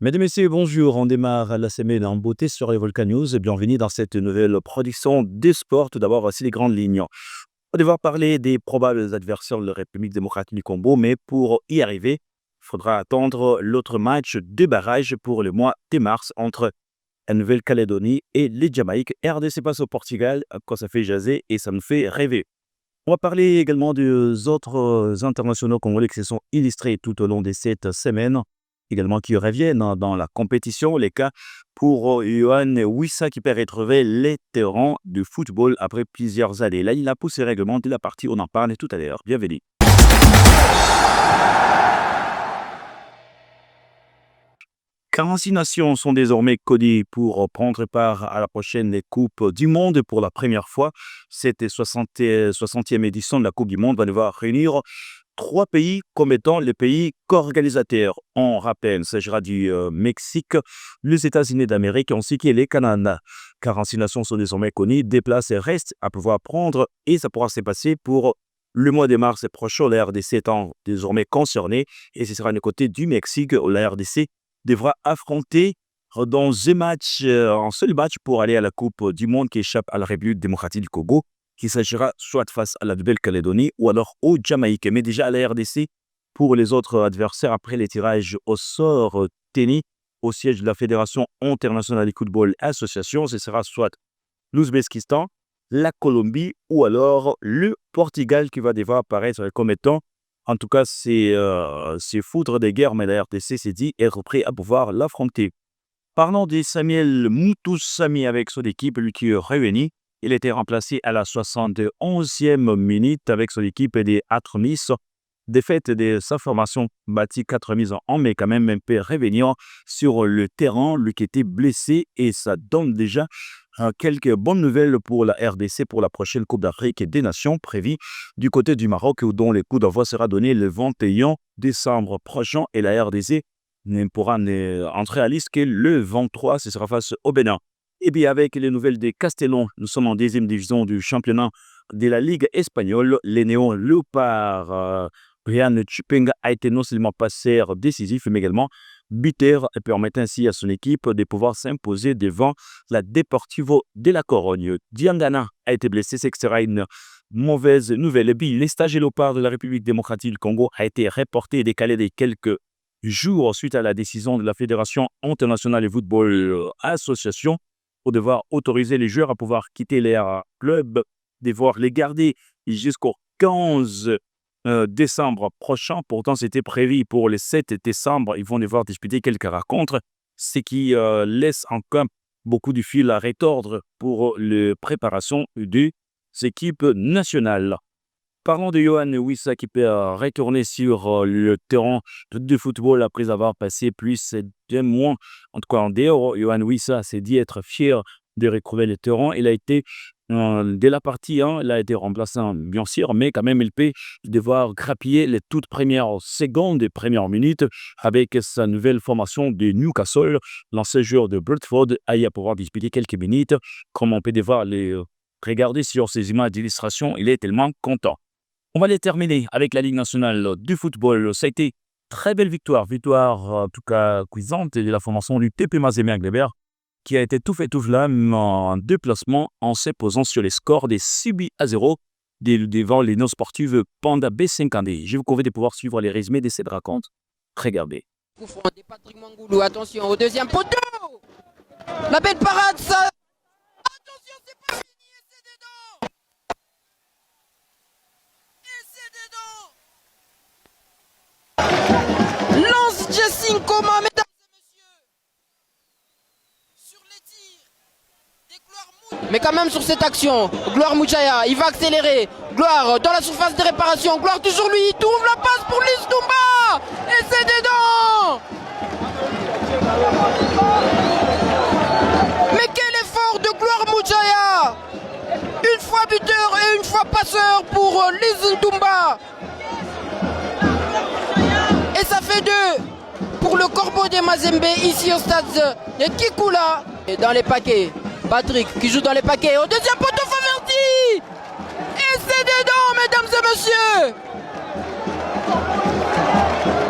Mesdames, Messieurs, bonjour. On démarre la semaine en beauté sur les Volcan News. Bienvenue dans cette nouvelle production des sports. Tout d'abord, voici les grandes lignes. On va devoir parler des probables adversaires de la République démocratique du Congo, mais pour y arriver, il faudra attendre l'autre match de barrage pour le mois de mars entre la Nouvelle-Calédonie et les Jamaïques. RDC passe au Portugal, quand ça fait jaser et ça nous fait rêver. On va parler également des autres internationaux congolais qui se sont illustrés tout au long de cette semaine, également qui reviennent dans la compétition. Les cas pour Yohan Wissa qui peut retrouver les terrains de football après plusieurs années. Là, il a poussé règlement de la partie, on en parle tout à l'heure. Bienvenue. 46 nations sont désormais connues pour prendre part à la prochaine Coupe du Monde pour la première fois. Cette 60e édition de la Coupe du Monde va devoir réunir 3 pays comme étant les pays co-organisateurs. On rappelle, il s'agira du Mexique, les États-Unis d'Amérique ainsi que les Canada. 46 nations sont désormais connues, des places restent à pouvoir prendre et ça pourra se passer pour le mois de mars prochain. La RDC étant désormais concernée et ce sera du côté du Mexique où la RDC devra affronter dans un seul match pour aller à la Coupe du Monde qui échappe à la République démocratique du Congo, qu'il s'agira soit face à la Nouvelle-Calédonie ou alors au Jamaïque. Mais déjà à la RDC, pour les autres adversaires, après les tirages au sort tennis au siège de la Fédération internationale de football association, ce sera soit l'Ouzbékistan, la Colombie ou alors le Portugal qui va devoir apparaître comme étant, en tout cas, c'est foudre des guerres, mais la RDC s'est dit être prêt à pouvoir l'affronter. Parlons de Samuel Mutusami avec son équipe, lui qui est réuni. Il était remplacé à la 71e minute avec son équipe des Atromis. Défaite de sa formation, bâtie 4 mises en mais quand même un peu revenir sur le terrain, lui qui était blessé et ça donne déjà quelques bonnes nouvelles pour la RDC pour la prochaine Coupe d'Afrique des Nations prévue du côté du Maroc dont le coup d'envoi sera donné le 21 décembre prochain et la RDC ne pourra entrer à liste que le 23, ce sera face au Bénin. Et bien avec les nouvelles de Castellón, nous sommes en 2e division du championnat de la Ligue espagnole. Les Néons Léopard Brian Chupenga a été non seulement passeur décisif, mais également buteur et permet ainsi à son équipe de pouvoir s'imposer devant la Deportivo de la Corogne. Diangana a été blessé, c'est que sera une mauvaise nouvelle. Et puis, les stages Léopard de la République démocratique du Congo a été reporté et décalé de quelques jours suite à la décision de la Fédération internationale de football association pour devoir autoriser les joueurs à pouvoir quitter leur club, devoir les garder jusqu'au 15 décembre prochain. Pourtant, c'était prévu pour le 7 décembre. Ils vont devoir disputer quelques rencontres, ce qui laisse encore beaucoup de fil à retordre pour la préparation des équipes nationales. Parlons de Yohan Wissa qui peut retourner sur le terrain de football après avoir passé plus d'un mois, en tout cas en dehors. Yohan Wissa s'est dit être fier de retrouver le terrain. Il a été, dès la partie 1, il a été remplaçant bien sûr, mais quand même il peut devoir grappiller les toutes premières secondes et premières minutes avec sa nouvelle formation de Newcastle, l'ancien joueur de Brentford, à y pouvoir disputer quelques minutes. Comme on peut devoir les regarder sur ces images d'illustration, il est tellement content. On va les terminer avec la Ligue nationale du football. Ça a été très belle victoire en tout cas cuisante de la formation du TP Mazembe Anglebert qui a été tout fait tout flamme en déplacement en s'imposant sur les scores des 6-0 devant les non-sportives Panda B50. Je vous convie de pouvoir suivre les résumés de cette rencontre. Regardez. Coup franc de Patrick Mangoulou, attention au deuxième poteau. La belle parade, ça. Attention, c'est pas fini et c'est dedans. Et c'est dedans. Lance Jessing Koma, mesdames et messieurs. Sur les tirs des Gloire. Mais quand même sur cette action, Gloire Mouchaya, il va accélérer. Gloire dans la surface de réparation. Gloire toujours lui, il trouve la passe pour Lys Doumbia. Et c'est dedans. Mais quel effort de Gloire Mouchaya. Une fois buteur et une fois passeur pour Lys Doumbia. Et ça fait 2 pour le Corbeau des Mazembe ici au stade de Kikoula. Et dans les paquets, Patrick qui joue dans les paquets au deuxième poteau Faverti. Et c'est dedans, mesdames et messieurs.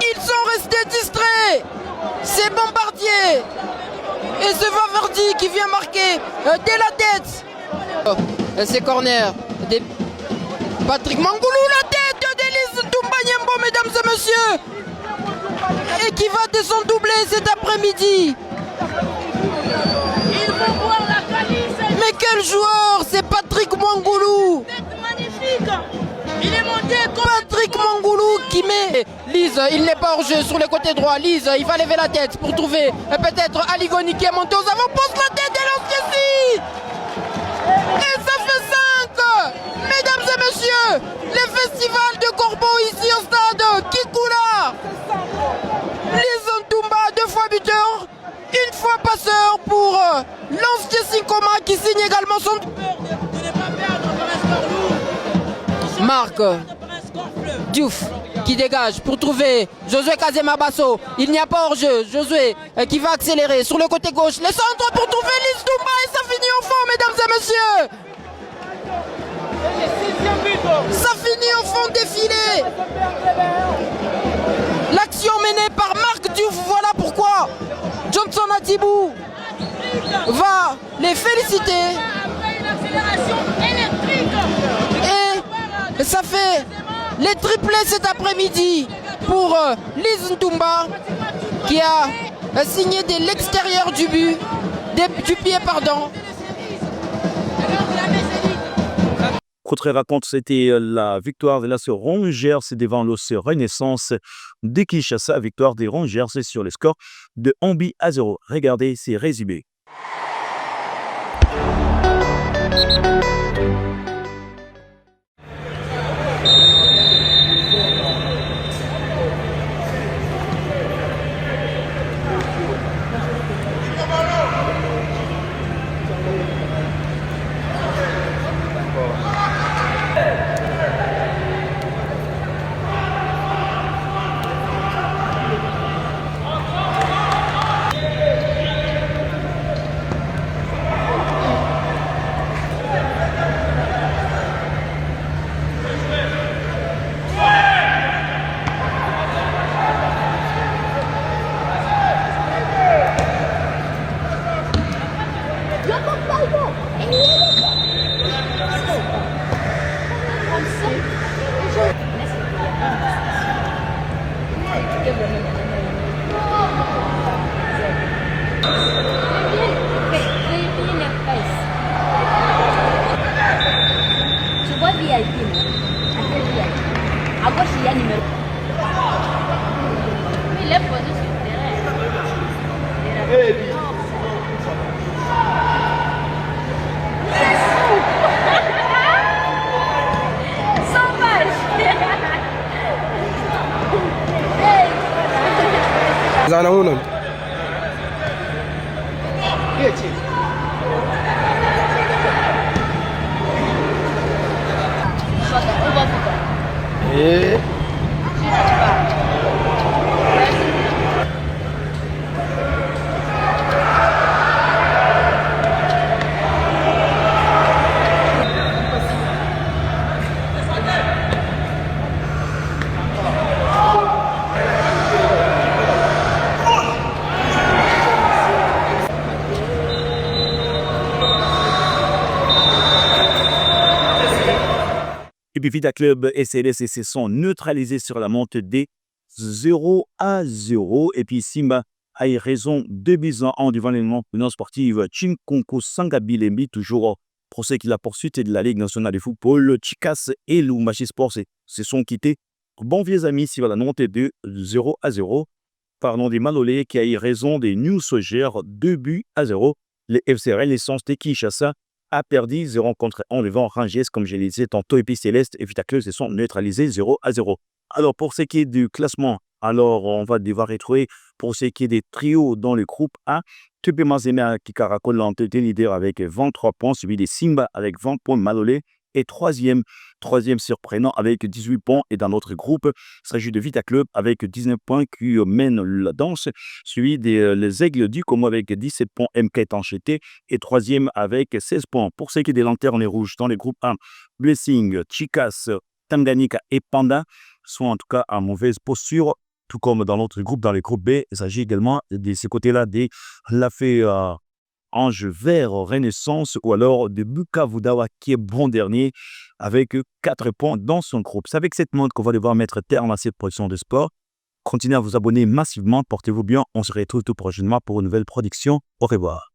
Ils sont restés distraits. C'est Bombardier qui vient marquer dès la tête. C'est corner. Patrick Mangoulou, la tête d'Elise Ntumba Nyembo, mesdames et messieurs. Et qui va de son doublé cet après-midi. Mais quel joueur, c'est Patrick Mangoulou. Il est monté Patrick Mangoulou qui met Lise, il n'est pas hors jeu sur le côté droit. Lise, il va lever la tête pour trouver peut-être Aligoni qui est monté aux avant-postes. La tête et lance et ça fait 5. Mesdames et messieurs, le festival de Corbeau ici au stade Kikoula. Lise Ntumba, 2 fois buteur, 1 fois passeur pour Lance Jessinkoma qui signe également son... Marc Diouf qui dégage pour trouver Josué Kazemabasso. Il n'y a pas hors-jeu. Josué qui va accélérer sur le côté gauche. Le centre pour trouver Lise Ntumba et ça finit au fond, mesdames et messieurs. Ça finit au fond défilé. L'action menée par Marc Diouf. Voilà pourquoi Johnson Atibou va les féliciter. Et ça fait les triplés cet après-midi pour Lise Ntumba qui a signé de l'extérieur du but, du pied pardon. Autre raconte, c'était la victoire de l'AS Rangers devant l'OC Renaissance de Kinshasa. Victoire des Rangers sur le score de 1-0. Regardez ces résumés. À gauche, il y a numéro. Il est posé sur le terrain. Sauvage. Zana hunan. Et puis Vita Club SLS et se sont neutralisés sur la monte des 0-0. Et puis Simba a eu raison 2-1 devant l'élément non sportive Chinkonko Sangabilembi, toujours pour ceux qui la poursuite de la Ligue nationale de football. Chikas et Lumbashi Sports se sont quittés. Bon vieux amis, si la monte de 0-0. Parlons des Malolais qui a eu raison des New Sogers 2-0. Les FCRL, l'essence de Kinshasa, a perdu 0 contre 1 devant Rangers, comme je le disais tantôt, et puis Céleste et Vita Club se sont neutralisés 0-0. Alors, pour ce qui est du classement, alors on va devoir retrouver pour ce qui est des trios dans le groupe A. Tupé Mazembe qui caracole en tête leader avec 23 points, suivi des Simba avec 20 points, Malolé et troisième surprenant avec 18 points. Et dans notre groupe, il s'agit de Vita Club avec 19 points qui mène la danse, suivi des les Aigles du Congo avec 17 points, MK Tancheté et troisième avec 16 points. Pour ce qui est des lanternes rouges dans le groupe 1, Blessing, Chikas, Tanganyika et Panda sont en tout cas en mauvaise posture, tout comme dans l'autre groupe, dans le groupe B. Il s'agit également de ce côté-là de Lafé Ange Vert Renaissance ou alors de Bukavu Dawa qui est bon dernier avec 4 points dans son groupe. C'est avec cette montre qu'on va devoir mettre terme à cette production de sport. Continuez à vous abonner massivement, portez-vous bien, on se retrouve tout prochainement pour une nouvelle production. Au revoir.